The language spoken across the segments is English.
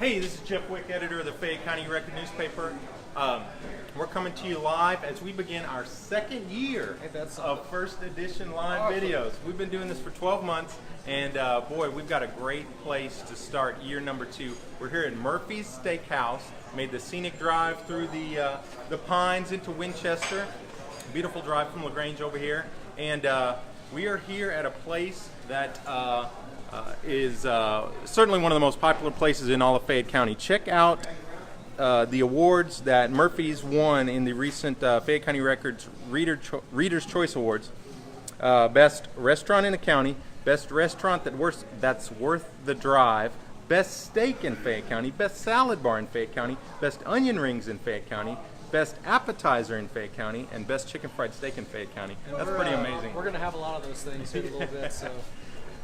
Hey, this is Jeff Wick, editor of the Fayette County Record newspaper. We're coming to you live as we begin our second year of first edition live videos. We've been doing this for 12 months, and boy, we've got a great place to start year number 2. We're here at Murphy's Steakhouse, made the scenic drive through the Pines into Winchester. Beautiful drive from LaGrange over here, and we are here at a place that is certainly one of the most popular places in all of Fayette County. Check out the awards that Murphy's won in the recent Fayette County Records Reader's Choice Awards. Best restaurant in the county, best restaurant that's worth the drive, best steak in Fayette County, best salad bar in Fayette County, best onion rings in Fayette County, best appetizer in Fayette County, and best chicken fried steak in Fayette County. That's pretty amazing. We're going to have a lot of those things here in a little bit. So.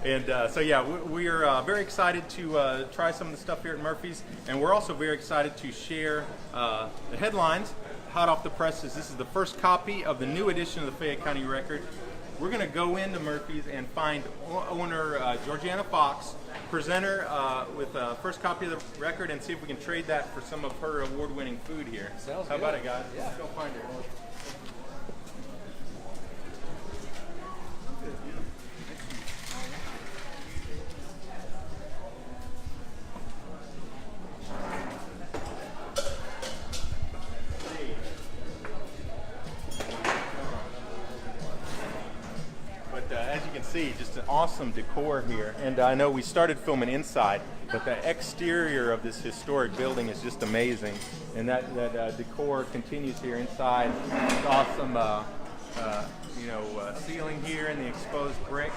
And so yeah, we are very excited to try some of the stuff here at Murphy's, and we're also very excited to share the headlines, hot off the presses. This is the first copy of the new edition of the Fayette County Record. We're going to go into Murphy's and find owner Georgiana Fox, presenter with the first copy of the record, and see if we can trade that for some of her award-winning food here. Sounds How good. about it, guys? Yeah. Let's go find her. As you can see, just an awesome decor here. And I know we started filming inside, but the exterior of this historic building is just amazing. And that decor continues here inside. It's awesome, ceiling here and the exposed brick.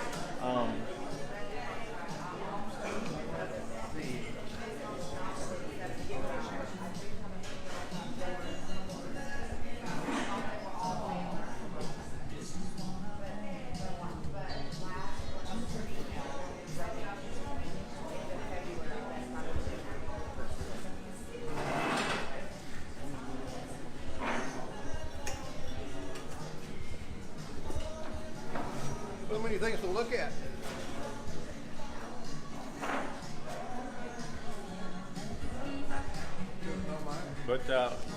So many things to look at. But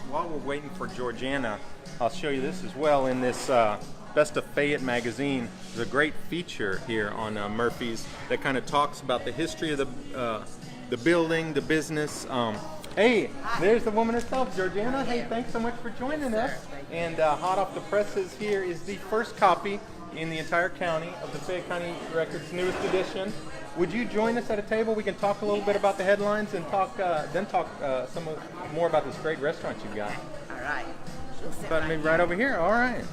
while we're waiting for Georgiana, I'll show you this as well. In this Best of Fayette magazine, there's a great feature here on Murphy's that kind of talks about the history of the building, the business. Hey, there's the woman herself, Georgiana. Hey, thanks so much for joining us. And hot off the presses here is the first copy in the entire county of the Fayette County Record's newest edition. Would you join us at a table? We can talk a little bit about the headlines and talk more about this great restaurant you've got. All right. But maybe right over here. All right.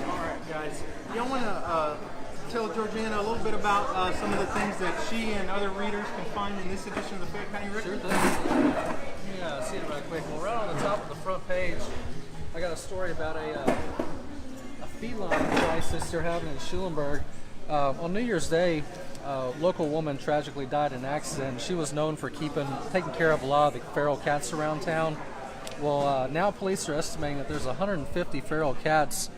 All right, guys. Y'all want to tell Georgiana a little bit about some of the things that she and other readers can find in this edition of the Fayette County Record? Sure thing. Yeah, see it right quick. Well, right on the top of the front page, I got a story about a feline crisis they're having in Schulenburg. On New Year's Day, a local woman tragically died in an accident. She was known for taking care of a lot of the feral cats around town. Well, now police are estimating that there's 150 feral cats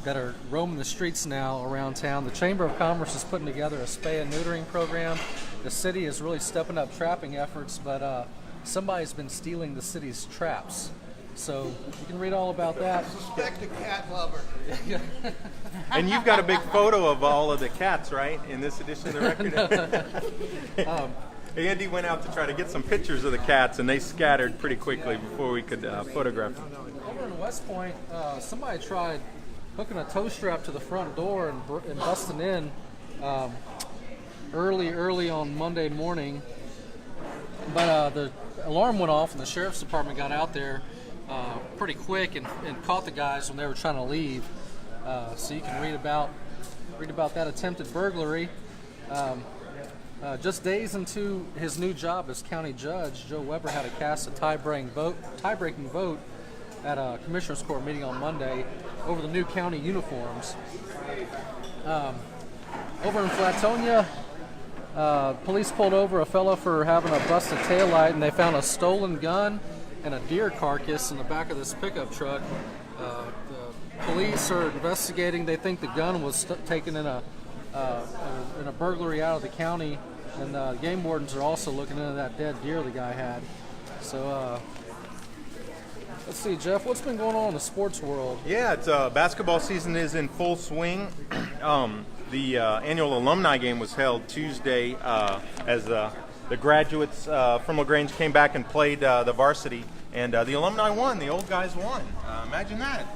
that are roaming the streets now around town. The Chamber of Commerce is putting together a spay and neutering program. The city is really stepping up trapping efforts, but somebody's been stealing the city's traps. So you can read all about that. Suspect a cat lover. And you've got a big photo of all of the cats, right, in this edition of the record? Andy went out to try to get some pictures of the cats, and they scattered pretty quickly before we could photograph them. Over in West Point, somebody tried hooking a tow strap to the front door and busting in early on Monday morning. But the alarm went off, and the sheriff's department got out there pretty quick and caught the guys when they were trying to leave. So you can read about that attempted burglary. Just days into his new job as county judge, Joe Weber had to cast a tie-breaking vote at a commissioner's court meeting on Monday over the new county uniforms. Over in Flatonia, police pulled over a fellow for having a busted taillight, and they found a stolen gun and a deer carcass in the back of this pickup truck. The police are investigating. They think the gun was taken in a burglary out of the county, and game wardens are also looking into that dead deer the guy had. So let's see, Jeff, what's been going on in the sports world? Yeah, it's basketball season is in full swing. The annual alumni game was held Tuesday as the graduates from LaGrange came back and played the varsity, and the alumni won. The old guys won. Imagine that.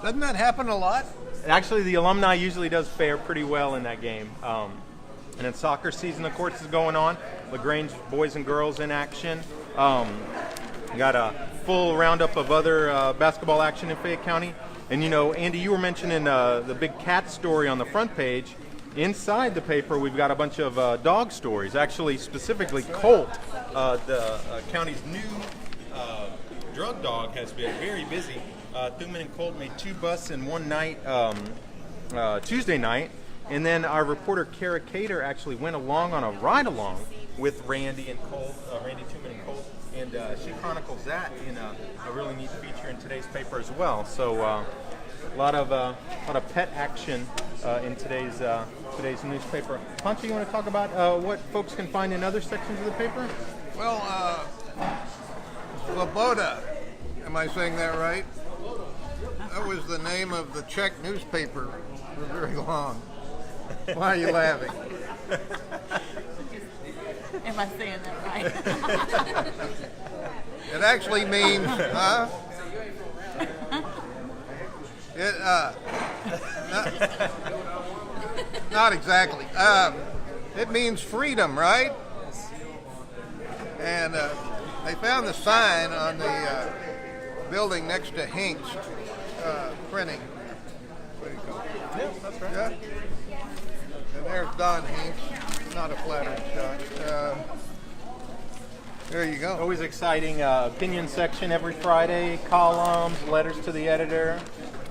Doesn't that happen a lot? Actually, the alumni usually does fare pretty well in that game. And then soccer season, of course, is going on. LaGrange boys and girls in action. Got a full roundup of other basketball action in Fayette County. And, you know, Andy, you were mentioning the big cat story on the front page. Inside the paper, we've got a bunch of dog stories. Actually, specifically Colt, the county's new drug dog, has been very busy. Thuman and Colt made 2 busts in one night, Tuesday night. And then our reporter, Kara Cater, actually went along on a ride-along with Randy and Colt, Randy Thuman and Colt. And she chronicles that in a really neat feature in today's paper as well. So a lot of pet action in today's newspaper. Pancho, you want to talk about what folks can find in other sections of the paper? Well, Sloboda, am I saying that right? That was the name of the Czech newspaper for very long. Why are you laughing? Am I saying that right? It actually means, not exactly. It means freedom, right? And they found the sign on the building next to Hinks Printing. There you go. Yeah, that's right. Yeah. And there's Don Hinks. Not a flattering shot. There you go. Always exciting opinion section every Friday, columns, letters to the editor.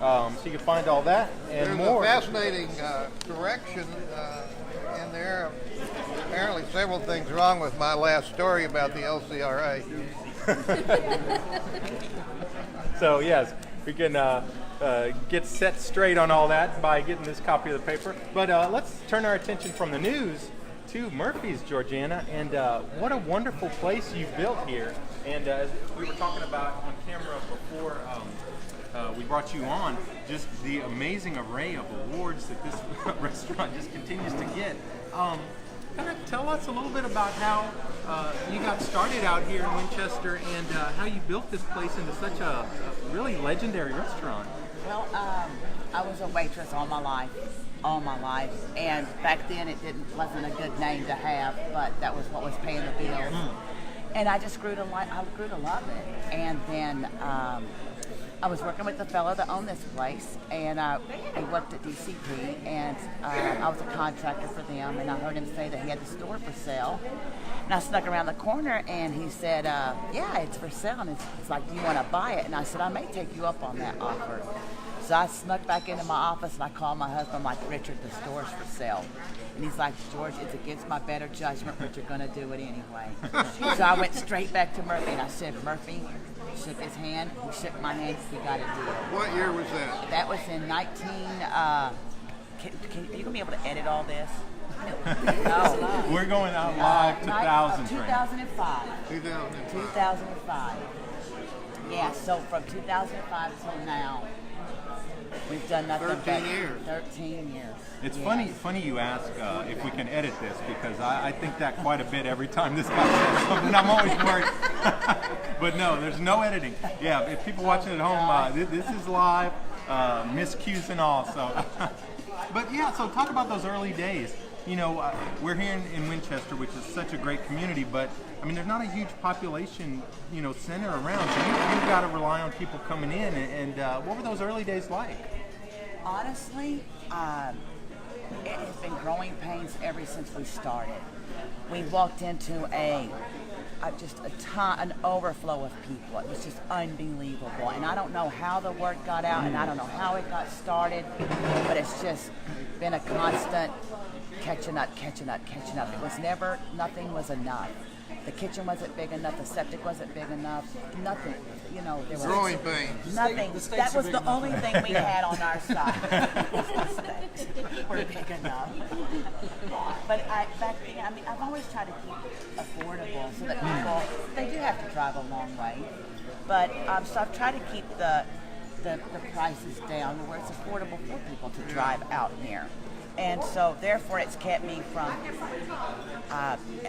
So you can find all that and There's more. a fascinating correction in there. Apparently several things wrong with my last story about the LCRA. So yes, we can get set straight on all that by getting this copy of the paper. But let's turn our attention from the news to Murphy's, Georgiana, and what a wonderful place you've built here. And as we were talking about on camera before we brought you on, just the amazing array of awards that this restaurant just continues to get. Kind of tell us a little bit about how you got started out here in Winchester and how you built this place into such a really legendary restaurant. Well, I was a waitress all my life, and back then it wasn't a good name to have, but that was what was paying the bills. And I just grew to love it. And then I was working with the fellow that owned this place, and he worked at DCP, and I was a contractor for them, and I heard him say that he had the store for sale. And I snuck around the corner, and he said, yeah, it's for sale. And it's like, do you want to buy it? And I said, I may take you up on that offer. So I snuck back into my office, and I called my husband. I'm like, Richard, the store's for sale. And he's like, George, it's against my better judgment, but you're going to do it anyway. So I went straight back to Murphy, and I said, Murphy, shook his hand, he shook my hand, we got a deal. What year was that? That was in 19, are you going to be able to edit all this? No. We're going out live to thousands, 2005. 2005. 2005. Yeah, so from 2005 till now, we've done nothing 13 but years. 13 years. It's Yes. funny you ask if we can edit this, because I think that quite a bit every time this guy says something. I'm always worried. But no, there's no editing. Yeah, if people watching at home, this is live, miscues and all. So, but yeah, so talk about those early days. You know, we're here in Winchester, which is such a great community, but I mean, there's not a huge population, center around. So you've got to rely on people coming in. And what were those early days like? Honestly, it has been growing pains ever since we started. We walked into an overflow of people. It was just unbelievable. And I don't know how the word got out, and I don't know how it got started, but it's just been a constant catching up. It was never, nothing was enough. The kitchen wasn't big enough. The septic wasn't big enough. Nothing. You know, there was Growing pains. nothing. The steaks That are was big the enough. only thing we had on our side. Was the steaks were big enough. But back then, I mean, I've always tried to keep affordable so that people, they do have to drive a long way. But so I've tried to keep the prices down where it's affordable for people to drive out here. And so therefore it's kept me from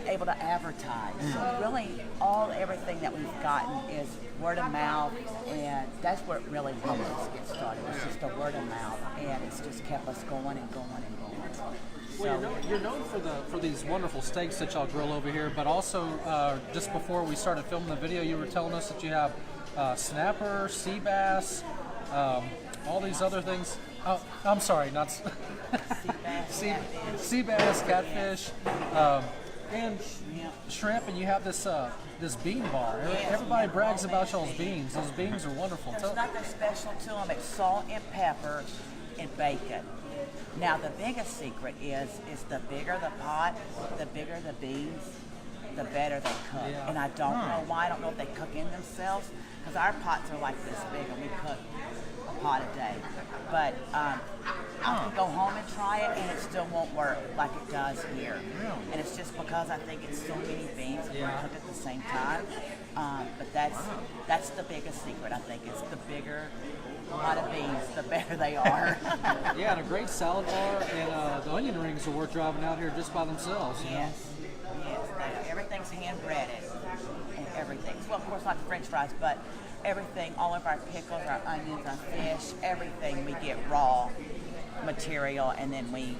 able to advertise. So really everything that we've gotten is word of mouth, and that's where it really helped us get started. It's just a word of mouth, and it's just kept us going and going and going. Well, you're known for these wonderful steaks that y'all grill over here, but also just before we started filming the video, you were telling us that you have snapper, sea bass, all these other things. Oh, I'm sorry, not sea bass, catfish, and shrimp. And you have this bean bar. Everybody brags about y'all's beans. Those beans are wonderful. There's nothing special to them. It's salt and pepper and bacon. Now the biggest secret is the bigger the pot, the bigger the beans, the better they cook. Yeah. And I don't know why. I don't know if they cook in themselves, because our pots are like this big and we cook a pot a day. But I can go home and try it and it still won't work like it does here. And it's just because I think it's so many beans that we cook at the same time. But that's the biggest secret, I think, is the bigger a lot of beans, the better they are. Yeah, and a great salad bar, and the onion rings are worth driving out here just by themselves. You know? Yes, everything's hand breaded and everything. Well, of course, not the French fries, but everything, all of our pickles, our onions, our fish, everything we get raw material, and then we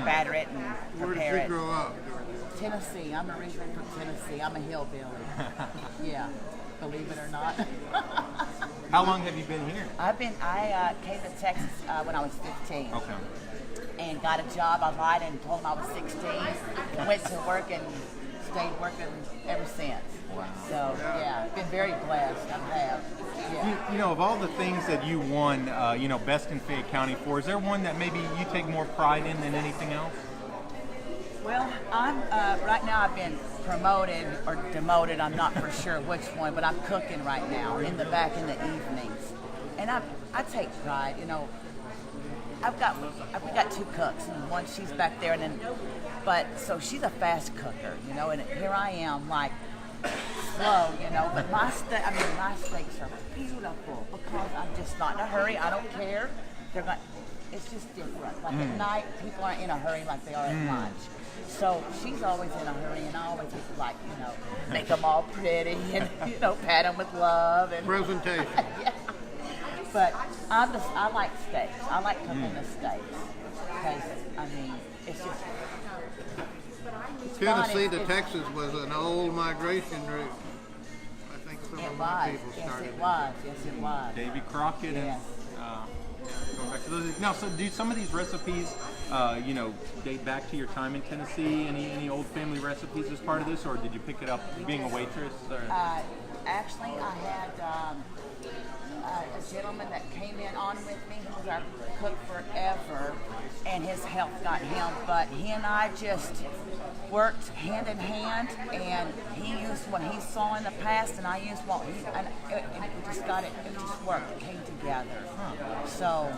batter it and Where prepare did it. you grow up? Tennessee. I'm originally from Tennessee. I'm a hillbilly. Yeah, believe it or not. How long have you been here? I came to Texas when I was 15. Okay. And got a job. I lied and told them I was 16. Went to work and stayed working ever since. Wow. So yeah, been very blessed. I have. Yeah. You know, of all the things that you won, best in Fayette County for, is there one that maybe you take more pride in than anything else? Well, I'm right now. I've been promoted or demoted. I'm not for sure which one, but I'm cooking right now in the back in the evenings, and I take pride. You know, we got two cooks, and one she's back there, and then, but so she's a fast cooker, you know, and here I am like slow, you know. But my steaks are beautiful because I'm just not in a hurry. I don't care. It's just different. Like at night, people aren't in a hurry like they are at lunch. So she's always in a hurry, and I always just like, make them all pretty and, pat them with love. And Presentation. yeah. But I like steaks. I like cooking the steaks. Because, it's just, it's Tennessee fun. to Texas was an old migration route. I think some It of my was. people Yes, started. it was. Yes, it was. Davy Crockett Yes. and going back to those. Now, so do some of these recipes, date back to your time in Tennessee? Any old family recipes as part of this, or did you pick it up being a waitress? Or? Actually, I had a gentleman that came in on with me. He was our cook forever, and his health got him. But he and I just worked hand in hand, and he used what he saw in the past, and I used what he. And it just got it. It just worked. It came together. So.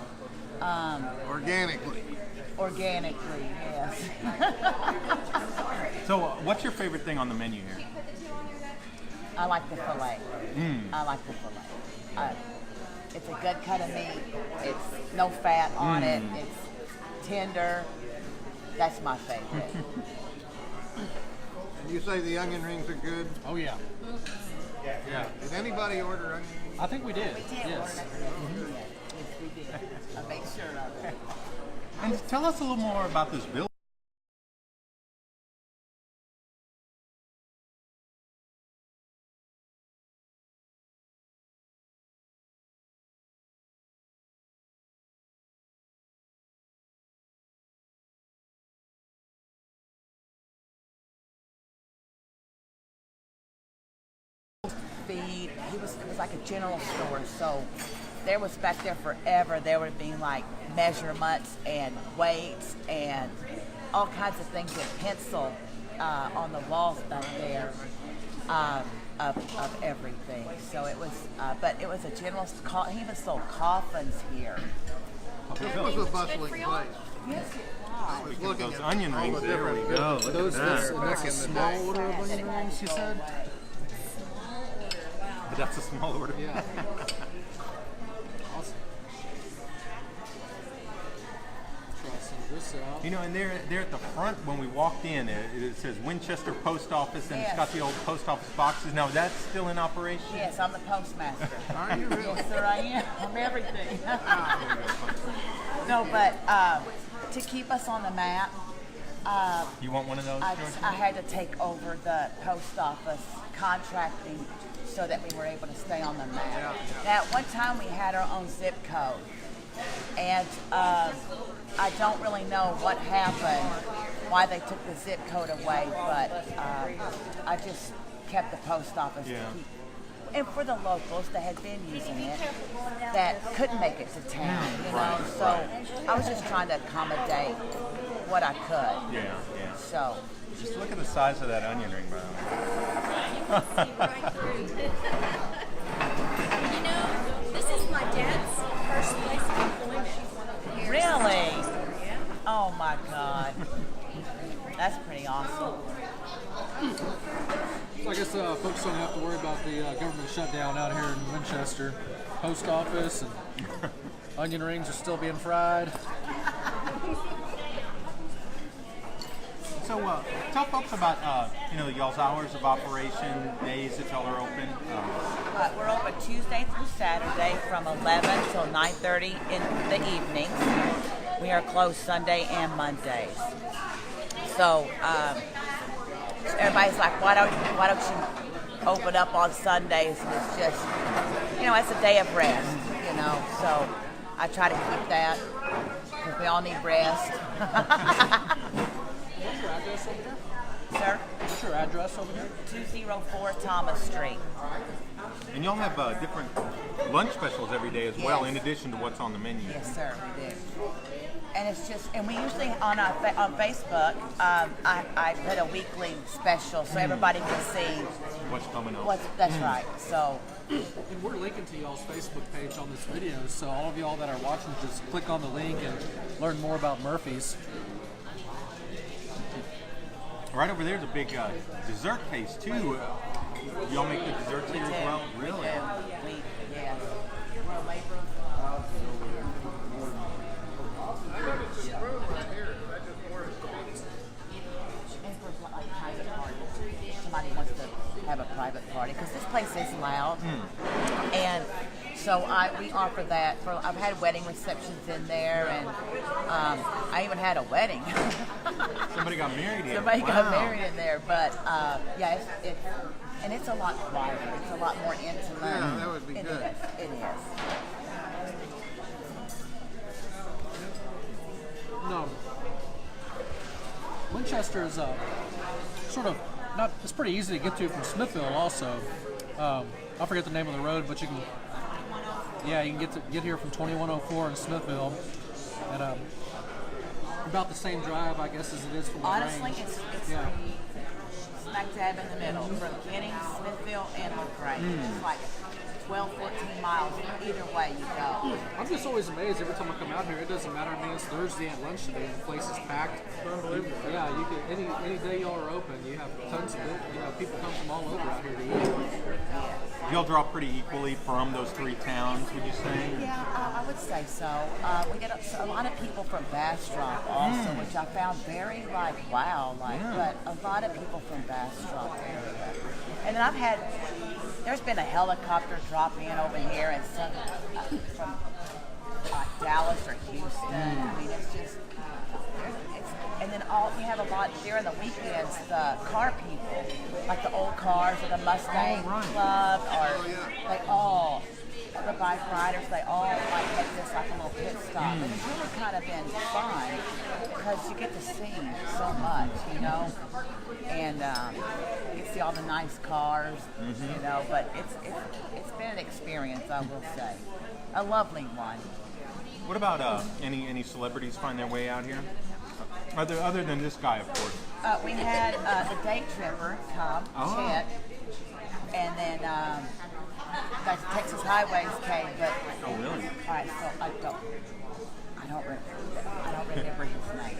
Organically. Organically, yes. So, what's your favorite thing on the menu here? I like the filet. I like the filet. It's a good cut of meat. It's no fat on it. It's tender. That's my favorite. And you say the onion rings are good? Oh yeah. Yeah. Did anybody order onion rings? I think we did. We did Yes. order that. Yes, we did. I made sure of it. And tell us a little more about this building. Feed. It was like a general store, so there was back there forever. There would be like measurements and weights and all kinds of things in pencil on the walls back there of everything. So it was, but it was a general. He even sold coffins here. This was a bustling place. Yes, it I was looking Those at onion all rings, the there we different- go. Look Those, at that's, that. and that's a small order of onion rings, you said? But that's a small order. Yeah. Awesome. Try some of this out. You know, and there at the front when we walked in, it says Winchester Post Office, and it's got the old post office boxes. Now, that's still in operation? Yes, I'm the postmaster. Are you really? Yes, sir, I am. I'm everything. No, but to keep us on the map, You want one of those, I George? had to take over the post office contracting so that we were able to stay on the map. Now, at one time we had our own zip code, and I don't really know what happened, why they took the zip code away, but I just kept the post office Yeah. to keep. And for the locals that had been using it, that couldn't make it to town, you know, so I was just trying to accommodate what I could. Yeah, yeah. So, Just look at the size of that onion ring, by the way. You know, this is my dad's first place of employment. Here. really? Yeah. Oh my God. That's pretty awesome. So I guess folks don't have to worry about the government shutdown out here in Winchester. Post office and onion rings are still being fried. So, tell folks about, y'all's hours of operation, days that y'all are open. We're open Tuesday through Saturday from 11 till 9:30 in the evenings. We are closed Sunday and Mondays. So everybody's like, why don't you open up on Sundays? And it's just, it's a day of rest, So I try to keep that because we all need rest. What's your address over here? Sir, What's your address over here? 204 Thomas Street. And y'all have different lunch specials every day as well, Yes. in addition to what's on the menu. Yes, sir, we do. And it's just, and we usually on Facebook, I put a weekly special so everybody can see What's coming up? that's right. So, And we're linking to y'all's Facebook page on this video, so all of y'all that are watching, just click on the link and learn more about Murphy's. Right over there's a big dessert case, too. Y'all make the desserts we here do. as well? We Really? do. Yes. We're a labor. And for like private parties, somebody wants to have a private party because this place is loud, and so we offer that. I've had wedding receptions in there, and I even had a wedding. Somebody got married here. Somebody got Wow. married in there, but it's a lot quieter. It's a lot more intimate. Yeah, that would be It good. is. It is. No. Winchester is sort of not. It's pretty easy to get to from Smithville. Also, I forget the name of the road, but you can. Yeah, you can get here from 2104 in Smithville, and about the same drive, I guess, as it is from the Honestly, range. it's Yeah. smack dab in the middle from Giddings, Smithville, and LaGrange. It's like 12, 14 miles either way you go. I'm just always amazed every time I come out here. It doesn't matter. I mean, it's Thursday at lunch today, and the place is packed. Unbelievable. Yeah, you can any day y'all are open, you have tons of it. People come from all over out here to eat. Y'all draw pretty equally from those three towns, would you say? Yeah, I would say so. We get a lot of people from Bastrop also, which I found very wow, Yeah. but a lot of people from Bastrop area. And then there's been a helicopter drop in over here and some from Dallas or Houston. I mean, it's just, and then we have a lot during the weekends, the car people, like the old cars or the Mustang Club, or the bike riders, they all make this like a little pit stop. And it's really kind of been fun because you get to see so much, and you see all the nice cars, but it's been an experience, I will say. A lovely one. What about any celebrities find their way out here? Other than this guy, of course. We had the day tripper come, Chet, and then the Texas Highways came. But Oh, really? all right, so I don't remember his name.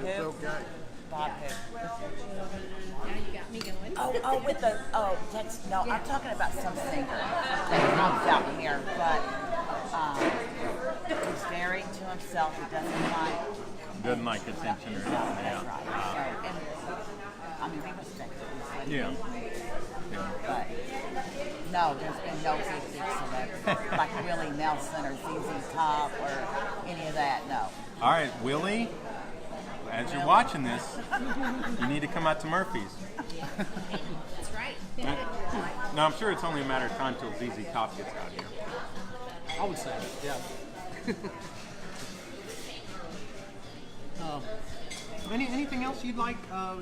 Who? Okay. Bob who? Now you got me going. I'm talking about some singer that comes out here, but he's very to himself. He Doesn't like attention or anything. That's Yeah. right. So, and, I mean, we respect it. Yeah. But no, there's been no big celebrity like Willie Nelson or ZZ Top or any of that. No. All right, Willie. As you're watching this, you need to come out to Murphy's. That's right. Now, I'm sure it's only a matter of time till ZZ Top gets out here. I would say, yeah. Anything else you'd like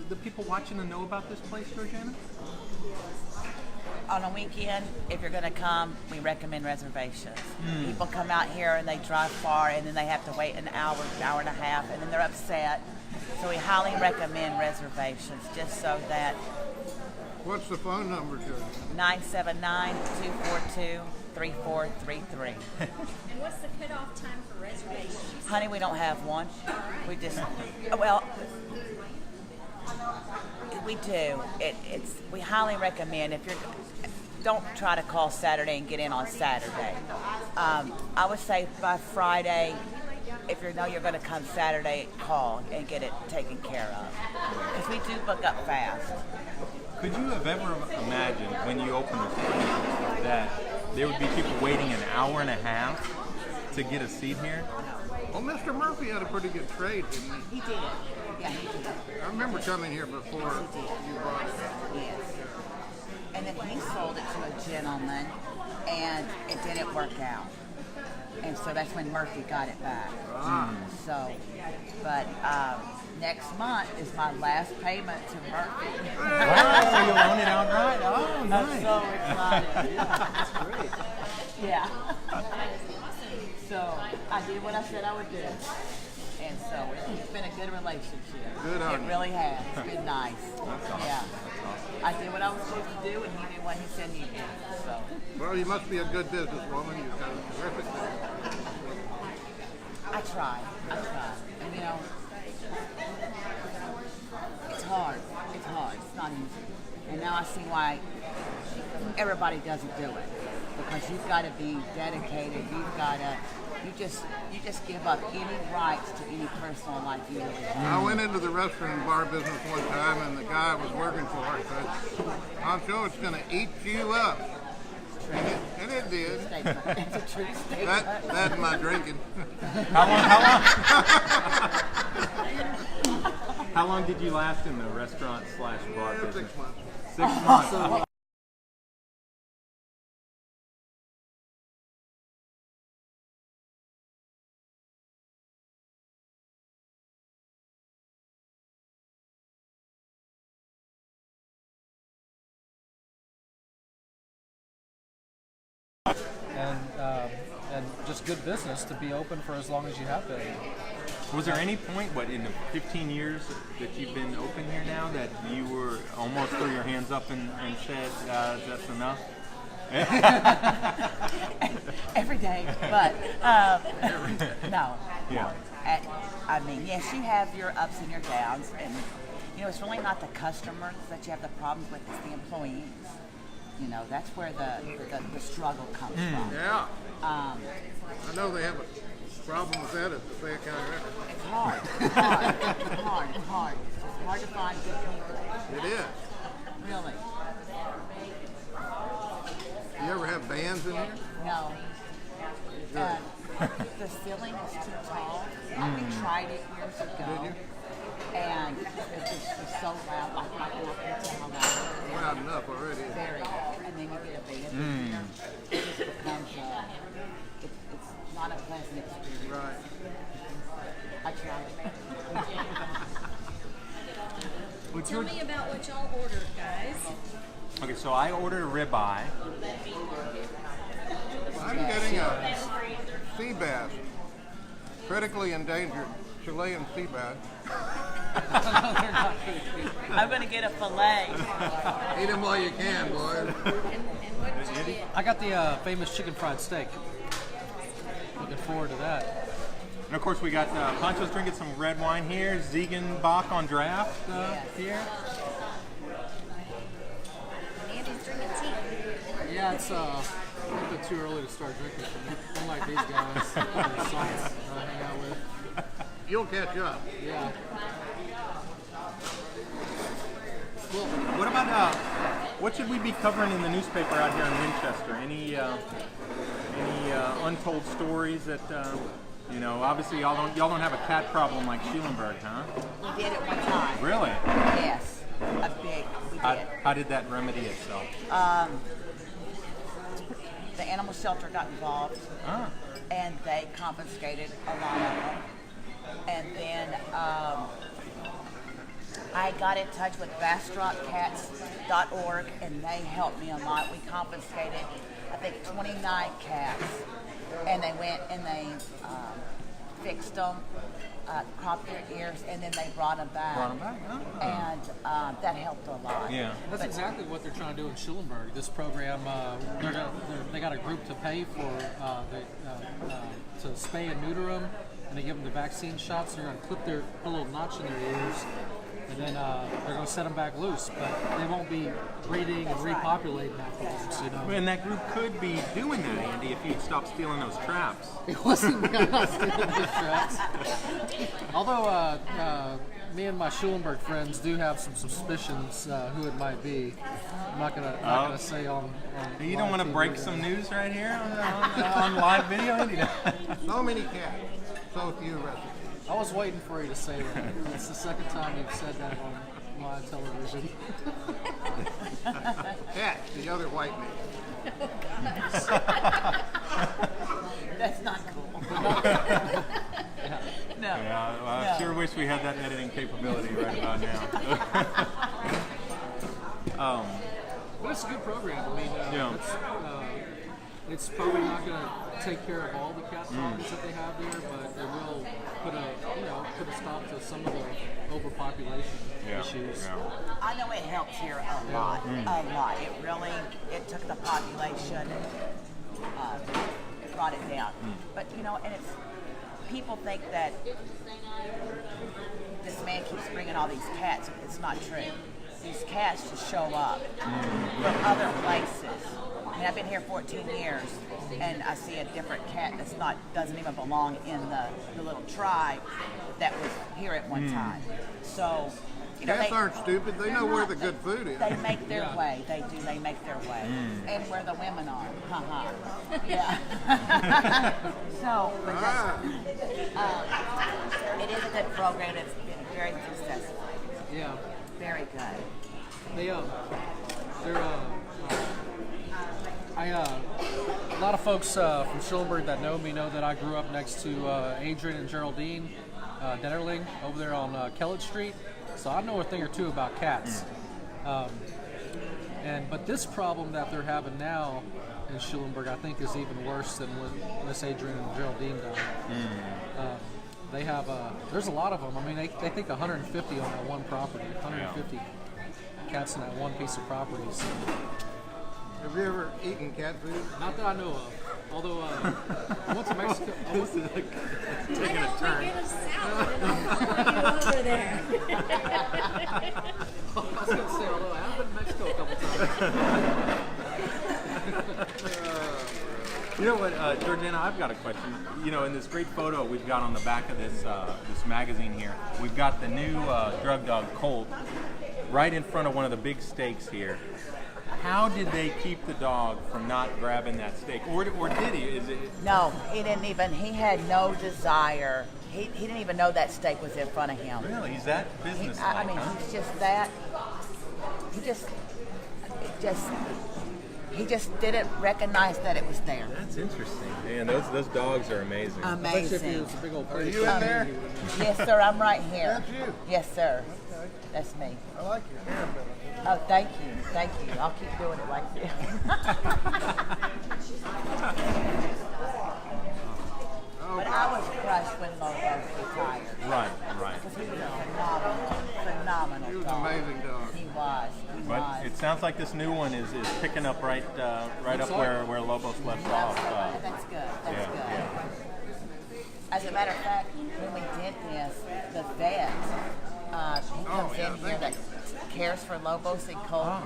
the people watching to know about this place, Georgiana? On a weekend, if you're going to come, we recommend reservations. People come out here and they drive far, and then they have to wait an hour and a half, and then they're upset. So we highly recommend reservations, just so that What's the phone number, Joe? 979-242-3433. And what's the cutoff time for reservations? Honey, we don't have one. We just, we do. We highly recommend if you're. Don't try to call Saturday and get in on Saturday. I would say by Friday, if you know you're going to come Saturday, call and get it taken care of. Because we do book up fast. Could you have ever imagined when you opened this place that there would be people waiting an hour and a half to get a seat here? Well, Mr. Murphy had a pretty good trade, didn't he? He did. Yeah, he did. I remember coming here before you bought it. Yes. And then he sold it to a gentleman, and it didn't work out. And so that's when Murphy got it back. So, but next month is my last payment to Murphy. Wow, you'll own it outright? Oh, I'm nice. so excited. That's great. Yeah. So I did what I said I would do. And so it's been a good relationship. Good on It you. really has. It's been nice. That's awesome. Yeah. I did what I was supposed to do, and he did what he said he did. So Well, you must be a good businesswoman. You've got a terrific business. I try. And you know, it's hard. It's hard. It's not easy. And now I see why everybody doesn't do it. Because you've got to be dedicated. You just give up any rights to any personal life you really have. I went into the restaurant and bar business one time, and the guy I was working for said, "Pancho, it's going to eat you up." And it did. Statement. It's a true statement. That and my drinking. How long did you last in the restaurant/bar business? 6 months. 6 months. And just good business to be open for as long as you have been. Was there any point, in the 15 years that you've been open here now, that you were almost threw your hands up and said, that's enough? Every day, but no. Yeah. I mean, yes, you have your ups and your downs, and you know, it's really not the customers that you have the problems with; it's the employees. You know, that's where the struggle comes from. Yeah. I know they have a problem with that at the Fayette County Record. It's hard. It's hard. It's just hard to find good people. It is. Really. You ever have bands in here? No. The ceiling is too tall. We tried it years ago. And it's just so loud. Like I can tell how loud it is. Loud enough already. Very. And then you get a band in here. It just becomes it's not a pleasant experience. Right. I tried it. Tell me about what y'all ordered, guys. Okay, so I ordered a ribeye. I'm getting a sea bass, critically endangered Chilean sea bass. I'm gonna get a fillet. Eat them while you can, boys. And what did you get? I got the famous chicken fried steak. Looking forward to that. And of course, we got Pancho's drinking some red wine here. Ziegenbach on draft here. Andy's drinking tea. Yeah, it's a little bit too early to start drinking for me. Unlike these guys, the sons I hang out with. You'll catch up. Yeah. Well, what about what should we be covering in the newspaper out here in Winchester? Any untold stories that you know? Obviously, y'all don't have a cat problem like Schulenburg, huh? We did it one time. Really? Yes, a big. We did. How did that remedy itself? The animal shelter got involved, and they confiscated a lot of them. And then I got in touch with BastrocCats.org, and they helped me a lot. We confiscated, I think, 29 cats, and they went and they fixed them, cropped their ears, and then they brought them back. And that helped a lot. Yeah. That's exactly what they're trying to do in Schulenburg. This program, they got a group to pay for to spay and neuter them, and they give them the vaccine shots. They're going to put a little notch in their ears, and then they're going to set them back loose. But they won't be breeding and repopulating afterwards, you know. And that group could be doing that, Andy, if you'd stop stealing those traps. It wasn't me. I'm not stealing these traps. Although me and my Schulenburg friends do have some suspicions who it might be. I'm not gonna say on You don't want to break some news right here on live video, Andy? So many cats, so few recipes. I was waiting for you to say that. It's the second time you've said that on live television. Cats, the other white meat. That's not cool. No. Yeah, well, I sure wish we had that editing capability right about now. But it's a good program. I mean, it's probably not going to take care of all the cat problems that they have there, but it will put a stop to some of the overpopulation issues. Yeah. I know it helps here a lot. It took the population and it brought it down. But and people think that this man keeps bringing all these cats. It's not true. These cats just show up from other places. I mean, I've been here 14 years, and I see a different cat doesn't even belong in the little tribe that was here at one time. So, Cats aren't stupid. They know where the good food is. They make their way. They do. They make their way, and where the women are. Yeah. So, it is a good program. It's been very successful. Yeah. Very good. A lot of folks from Schulenburg that know me know that I grew up next to Adrian and Geraldine Dennerling over there on Kellett Street, so I know a thing or two about cats. But this problem that they're having now in Schulenburg, I think, is even worse than what Miss Adrian and Geraldine done. They have there's a lot of them. I mean, they think 150 on that one property, 150 cats in that one piece of property. So. Have you ever eaten cat food? Not that I know of. Although I went to Mexico. I know we get a salad and I'll follow you over there. I was going to say, although I have been to Mexico a couple times. You know what, Georgiana, I've got a question. In this great photo we've got on the back of this magazine here, we've got the new drug dog Colt right in front of one of the big steaks here. How did they keep the dog from not grabbing that steak? Or did he? No, he didn't even. He had no desire. He didn't even know that steak was in front of him. Really? He's that businesslike, huh? He's just that. He just didn't recognize that it was there. That's interesting. Man, those dogs are amazing. Amazing. It's a big old Are you in there? Yes, sir. I'm right here. That's you. Yes, sir. Okay. That's me. I like your hair better. Oh, thank you. Thank you. I'll keep doing it like this. But I was crushed when Lobo retired. Right. Because he was a phenomenal sounds like this new one is picking up right up where Lobos left off. That's good. That's yeah, good. yeah. As a matter of fact, when we did this, the vet, he comes in here that cares for Lobos and Colt,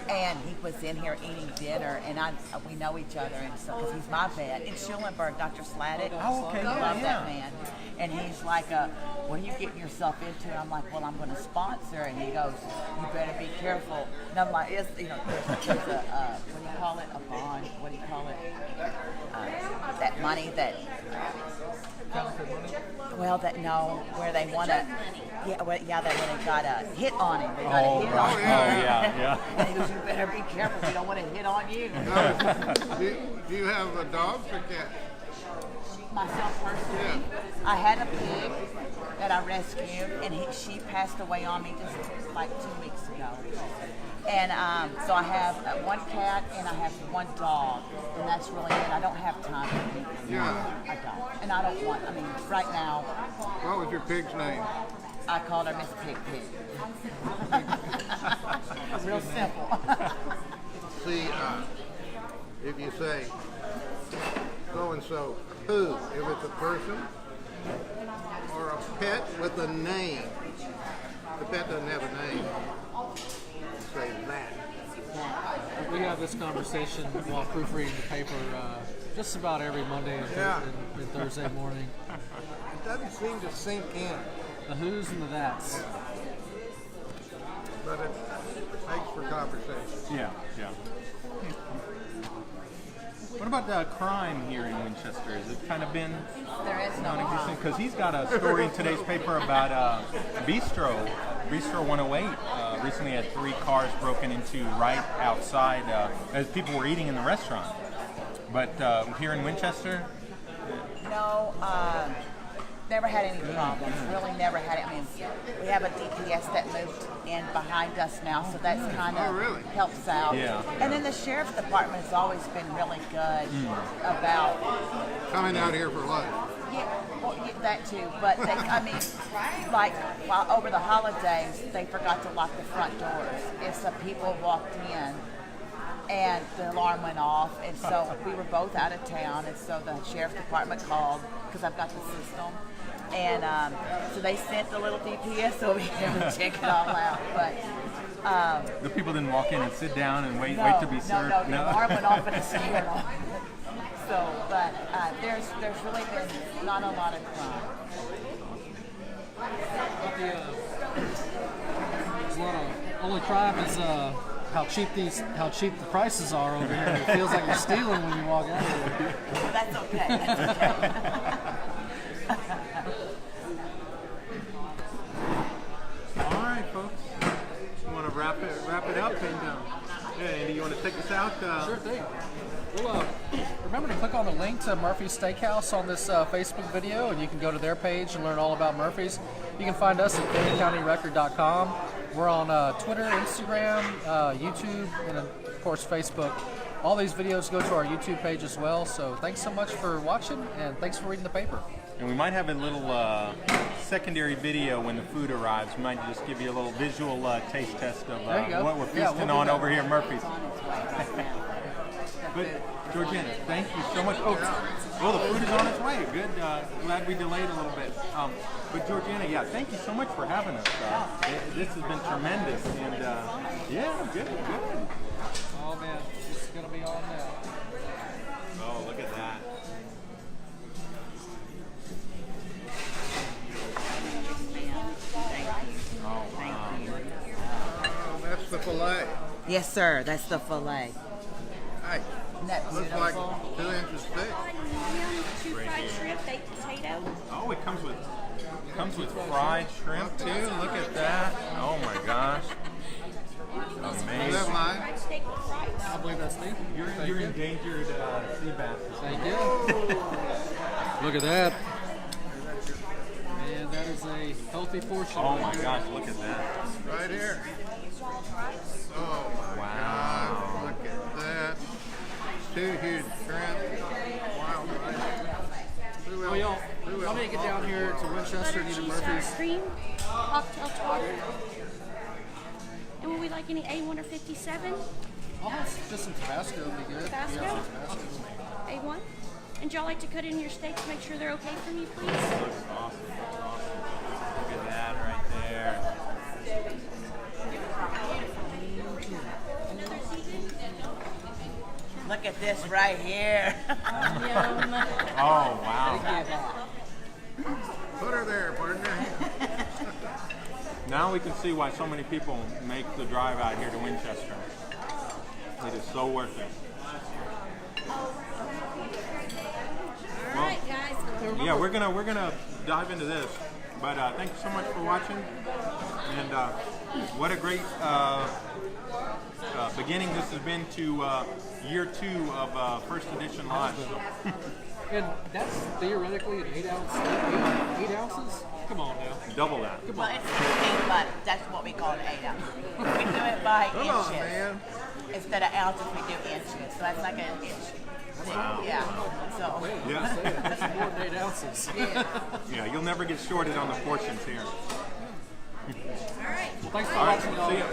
and he was in here eating dinner, and we know each other, and so because he's my vet in Schulenburg, Dr. Slatted. Oh, okay, I love yeah. that man, and he's like, "What are you getting yourself into?" And I'm like, "Well, I'm going to sponsor," and he goes, "You better be careful." And I'm like, "It's there's a what do you call it? A bond? What do you call it? That money that." Well, where they want to, when they got a hit on him. They got a hit on him. yeah. And he goes, "You better be careful. We don't want to hit on you." Do you have a dog or cat? Myself personally, I had a pig that I rescued, and she passed away on me just like 2 weeks ago. And so I have one cat and I have one dog, and that's really it. I don't have time for people. Yeah. I don't. And I don't want, right now, What was your pig's name? I called her Miss Pig Pig. Real simple. See, if you say so-and-so, who, if it's a person or a pet with a name, the pet doesn't have a name, you say that. We have this conversation while proofreading the paper just about every Monday and, Yeah. and Thursday morning. It doesn't seem to sink in, The who's and the that's. but it makes for conversation. Yeah. What about crime here in Winchester? Has it kind of been There is no non-existent? Because he's got a story in today's paper about Bistro 108. Recently had 3 cars broken into right outside as people were eating in the restaurant. But here in Winchester, No, never had any problems. Really never had it. We have a DPS that moved in behind us now, so that's kind of really? helps out. Yeah. And then the sheriff's department has always been really good about Coming out here for lunch. that too. But they, while over the holidays, they forgot to lock the front doors, and some people walked in. And the alarm went off, and so we were both out of town, and so the sheriff's department called because I've got the system, and so they sent the little DPS over here to check it all out. But the people didn't walk in and sit down and wait to be served. No, the alarm went off and it scared off. So, but there's really been not a lot of crime. There's a lot of only crime is how cheap the prices are over here. It feels like you're stealing when you walk out here. That's okay. That's okay. All right, folks. You want to wrap it up, and Andy, you want to take us out? Sure thing. Well, remember to click on the link to Murphy's Steakhouse on this Facebook video, and you can go to their page and learn all about Murphy's. You can find us at FayetteCountyRecord.com. We're on Twitter, Instagram, YouTube, and of course Facebook. All these videos go to our YouTube page as well. So thanks so much for watching, and thanks for reading the paper. And we might have a little secondary video when the food arrives. We might just give you a little visual taste test of There you go. what we're Yeah, feasting we'll do on that. over here at Murphy's. It's on its way right now. But Georgina, thank you so much. Oh, the food is on its way. Good. Glad we delayed a little bit. But Georgina, yeah, thank you so much for having us. This has been tremendous, and yeah, good. Oh man, this is gonna be on now. Oh, look at that. Oh, wow. Oh, that's the fillet. Yes, sir. That's the fillet. Nice. Isn't that Looks like beautiful? 2 inches thick. Onion, 2 fried shrimp, baked potato. Oh, it comes with fried shrimp too. Look at that. Oh my gosh. Is that Amazing. mine? Fried steak with rice. I believe that's me. You're endangered sea bass. Thank you. Look at that. And that is a healthy portion. Oh my gosh, look at that. Right here. Oh my Wow. God. Look at that. 2 huge shrimp. Wild rice. Who Oh, y'all, Who I'm else? gonna get down here to Winchester Butter and eat at cheese Murphy's. sour cream, cocktail tartar. And would we like any A1 or 57? I'll have just some Tabasco would be good. Tabasco? Yeah, some Tabasco. A1? And y'all like to cut in your steaks, make sure they're okay for me, please? Looks awesome. Look at that right there. Look at this right here. Yum. Oh, wow. Put her there, partner. Now we can see why so many people make the drive out here to Winchester. It is so worth it. All right, guys. Yeah, we're gonna dive into this. But thank you so much for watching. And what a great beginning this has been to year 2 of First Edition Live. And that's theoretically an 8 ounce steak. 8 ounces? Come on now. Double that. Well, it's 15, but that's what we call an 8 ounce. We do it by Come on, inches. man. Instead of ounces, we do inches. So that's like an inch. Wow. Yeah. So. Yeah. That's more than 8 ounces. Yeah, you'll never get shorted on the portions here. All right. Well, thanks for All right, watching, y'all. see ya.